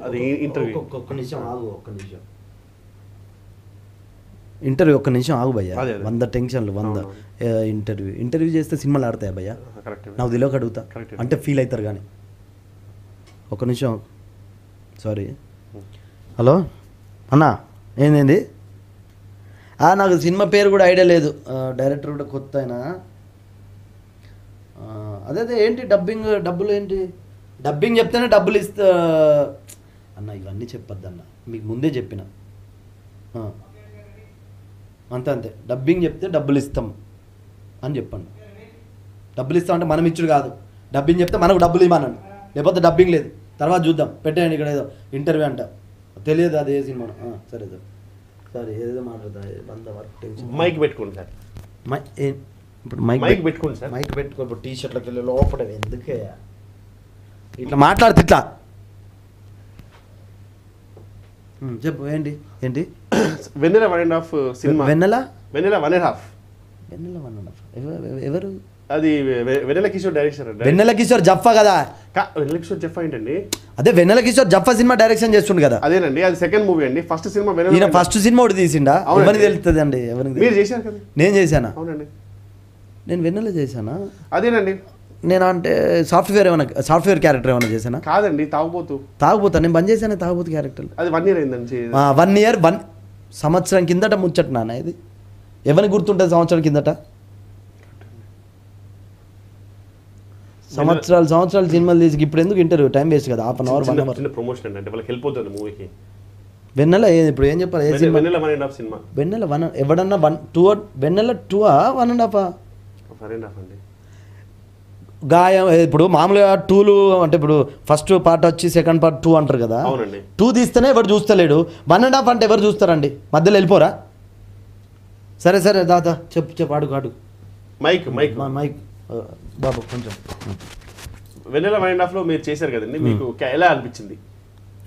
అది ఇంటర్వ్యూ. ఒక్క నిమిషం ఆగు, ఇంటర్వ్యూ ఒక్క నిమిషం ఆగు భయ్యా. 100 టెన్షన్లు 100 ఇంటర్వ్యూ చేస్తే సినిమాలు ఆడతాయా భయ్యా? నాకు తెలియక అడుగుతా, అంటే ఫీల్ అవుతారు కానీ. ఒక్క నిమిషం, సారీ. హలో అన్నా, ఏంది? నాకు సినిమా పేరు కూడా ఐడియా లేదు, డైరెక్టర్ కూడా కొత్త అయినా. అదే ఏంటి డబ్బులు ఏంటి? డబ్బింగ్ చెప్తేనే డబ్బులు ఇస్తా అన్న. ఇవన్నీ చెప్పొద్దు అన్న, మీకు ముందే చెప్పిన. అంతే, డబ్బింగ్ చెప్తే డబ్బులు ఇస్తాం అని చెప్పండి. డబ్బులు ఇస్తామంటే మనం ఇచ్చుడు కాదు, డబ్బింగ్ చెప్తే మనకు డబ్బులు ఇవ్వనండి, లేకపోతే డబ్బింగ్ లేదు. తర్వాత చూద్దాం, పెట్టేయండి. ఇక్కడ ఏదో ఇంటర్వ్యూ అంట, తెలియదు అది ఏ సినిమా. సరే సరే, ఏదో మాట్లాడతా. మైక్ పెట్టుకోండి సార్. ఇప్పుడు మైక్ పెట్టుకోండి సార్. మైక్ పెట్టుకో. ఇప్పుడు టీ షర్ట్లోకి వెళ్ళి లోపల ఎందుకే ఇట్లా మాట్లాడుతూ ఇట్లా చెప్పు. ఏంటి వెన్నెల 1.5 సినిమా. వెన్నెల 1.5 ఎవరు? అది వెన్నెల కిషోర్ డైరెక్షన్. వెన్నెల కిషోర్ జఫా కదా? వెన్నెల కిషోర్ జఫా ఏంటండి? అదే వెన్నెల కిషోర్ జఫా సినిమా డైరెక్షన్ చేస్తుండు కదా. అదేనండి, అది సెకండ్ మూవీ అండి. ఫస్ట్ సినిమా ఫస్ట్ సినిమా ఒకటి తీసిండా? ఎవరికి తెలుస్తుంది అండి? మీరు చేశారు కదా? నేను చేశానా? అవునండి. నేను వెన్నెల చేశానా? అదేనండి. నేను అంటే సాఫ్ట్వేర్ క్యారెక్టర్ ఏమైనా చేశానా? కాదండి, తాగుబోతా. నేను బంద్ చేశాను తాగుబోతు క్యారెక్టర్. అది 1 year అయిందండి. 1 year 1 సంవత్సరం కిందట ముచ్చట నాన్న ఇది. ఎవరికి గుర్తుంటుంది సంవత్సరం కిందట? సంవత్సరాలు సినిమాలు తీసి ఇప్పుడు ఎందుకు ఇంటర్వ్యూ? టైం వేస్ట్ కదా, 1/2 hour 1 hour ప్రమోషన్ అంటే వాళ్ళకి హెల్ప్ అవుతుంది మూవీకి. వెన్నెల ఇప్పుడు ఏం చెప్పాలి? ఏ సినిమా? వెన్నెల 1.5 సినిమా. వెన్నెల 1 ఎవడన్నా 1 2 వెన్నెల 2 1.5 అండి. గాయం ఇప్పుడు మామూలుగా 2లు అంటే ఇప్పుడు ఫస్ట్ పార్ట్ వచ్చి సెకండ్ పార్ట్ 2 అంటారు కదా. 2 తీస్తేనే ఎవరు చూస్తలేడు, 1.5 అంటే ఎవరు చూస్తారండి? మధ్యలో వెళ్ళిపోరా? సరే దాదా చెప్పు అడుగు. మైక్ బాబు కొంచెం. వెన్నెల 1.5లో మీరు చేశారు కదండి, మీకు ఎలా అనిపించింది?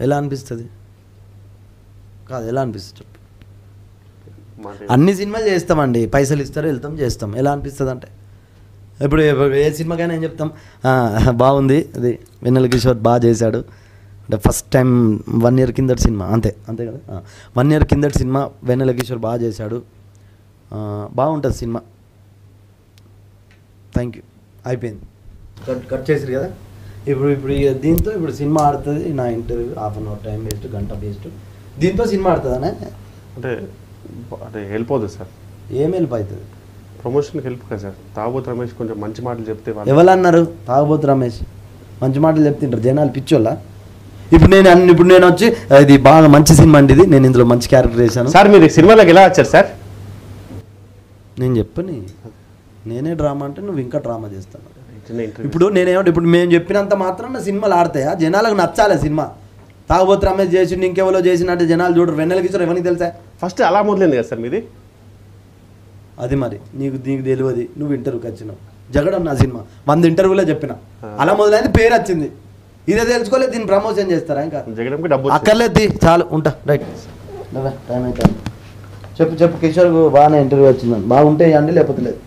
ఎలా అనిపిస్తుంది కాదు, ఎలా అనిపిస్తుంది చెప్పు. అన్ని సినిమాలు చేస్తామండి, పైసలు ఇస్తారు, వెళ్తాం, చేస్తాం. ఎలా అనిపిస్తుంది అంటే ఇప్పుడు ఏ సినిమాకైనా ఏం చెప్తాం, బాగుంది, అది వెన్నెల కిషోర్ బాగా చేశాడు అంటే. ఫస్ట్ టైం 1 year కిందటి సినిమా, అంతే కదా. 1 year కిందటి సినిమా వెన్నెల కిషోర్ బాగా చేశాడు, బాగుంటుంది సినిమా. థ్యాంక్ యూ, అయిపోయింది. కట్ చేసారు కదా. ఇప్పుడు దీంతో ఇప్పుడు సినిమా ఆడుతుంది. నా ఇంటర్వ్యూ 1/2 hour టైం వేస్ట్, గంట వేస్ట్. దీంతో సినిమా ఆడుతుందనే అంటే హెల్ప్ అవుతుంది సార్. ఏం హెల్ప్ అవుతుంది? ప్రమోషన్కి హెల్ప్ కదా సార్. తాగుబోతు రమేష్ కొంచెం మంచి మాటలు చెప్తే. ఎవరన్నారు తాగుబోతు రమేష్ మంచి మాటలు చెప్తుంటారు? జనాలు పిచ్చోళ్ళ? ఇప్పుడు నేను వచ్చి ఇది బాగా మంచి సినిమా అండి, ఇది నేను ఇందులో మంచి క్యారెక్టర్ చేశాను సార్. మీరు సినిమాలోకి ఎలా వచ్చారు సార్? నేను చెప్పని నేనే డ్రామా అంటే నువ్వు ఇంకా డ్రామా చేస్తాను. ఇప్పుడు ఇప్పుడు మేము చెప్పినంత మాత్రం నా సినిమాలు ఆడతాయా? జనాలకు నచ్చాలి సినిమా. తాగుబోతు రమేష్ చేసిండు, ఇంకెవరో చేసినట్టు జనాలు చూడరు. వెన్నెల కిషోర్ ఎవరికి తెలుసా? ఫస్ట్ అలా మొదలైంది కదా సార్ మీది. అది మరి నీకు తెలియదు, నువ్వు ఇంటర్వ్యూకి వచ్చినావు. జగడం నా సినిమా 100 ఇంటర్వ్యూలో చెప్పిన, అలా మొదలైంది, పేరు వచ్చింది. ఇదే తెలుసుకోలేదు, దీన్ని ప్రమోషన్ చేస్తారా? ఇంకా అక్కర్లేదు, చాలు, ఉంటా. రైట్, టైం అయితే చెప్పు. కిషోర్ బాగానే ఇంటర్వ్యూ వచ్చిందని, బాగుంటే ఇవ్వండి, లేకపోతే లేదు.